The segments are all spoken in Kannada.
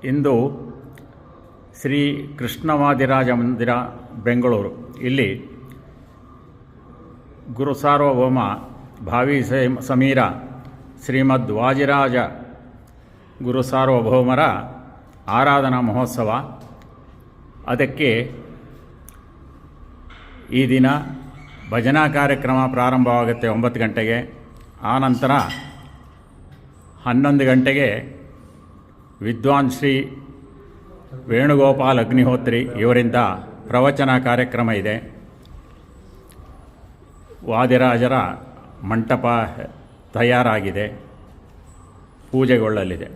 ಇಂದು ಶ್ರೀ ಕೃಷ್ಣವಾದಿರಾಜ ಮಂದಿರ ಬೆಂಗಳೂರು ಇಲ್ಲಿ ಗುರು ಸಾರ್ವಭೌಮ ಭಾವಿ ಸಮೀರ ಶ್ರೀಮದ್ ವಾದಿರಾಜ ಗುರು ಸಾರ್ವಭೌಮರ ಆರಾಧನಾ ಮಹೋತ್ಸವ. ಅದಕ್ಕೆ ಈ ದಿನ ಭಜನಾ ಕಾರ್ಯಕ್ರಮ ಪ್ರಾರಂಭವಾಗುತ್ತೆ 9 ಗಂಟೆಗೆ. ಆನಂತರ 11 ಗಂಟೆಗೆ ವಿದ್ವಾನ್ ಶ್ರೀ ವೇಣುಗೋಪಾಲ್ ಅಗ್ನಿಹೋತ್ರಿ ಇವರಿಂದ ಪ್ರವಚನ ಕಾರ್ಯಕ್ರಮ ಇದೆ. ವಾದಿರಾಜರ ಮಂಟಪ ತಯಾರಾಗಿದೆ, ಪೂಜೆಗೊಳ್ಳಲಿದೆ.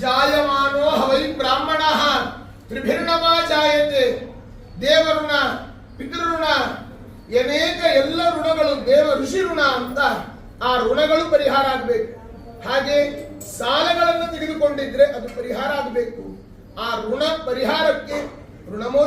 ಜಾಯಮಾನೋ ಹವೈ ಬ್ರಾಹ್ಮಣ ತ್ರಿಭಿರ್ಣವಾ ಜಾಯತೆ. ದೇವಋಣ, ಪಿತೃಋಣ, ಎಲ್ಲ ಋಣಗಳು ದೇವ ಋಷಿ ಋಣ ಅಂತ ಆ ಋಣಗಳು ಪರಿಹಾರ ಆಗಬೇಕು. ಹಾಗೆ ಸಾಲಗಳನ್ನು ತೆಗೆದುಕೊಂಡಿದ್ರೆ ಅದು ಪರಿಹಾರ ಆಗಬೇಕು. ಆ ಋಣ ಪರಿಹಾರಕ್ಕೆ ಋಣಮೋ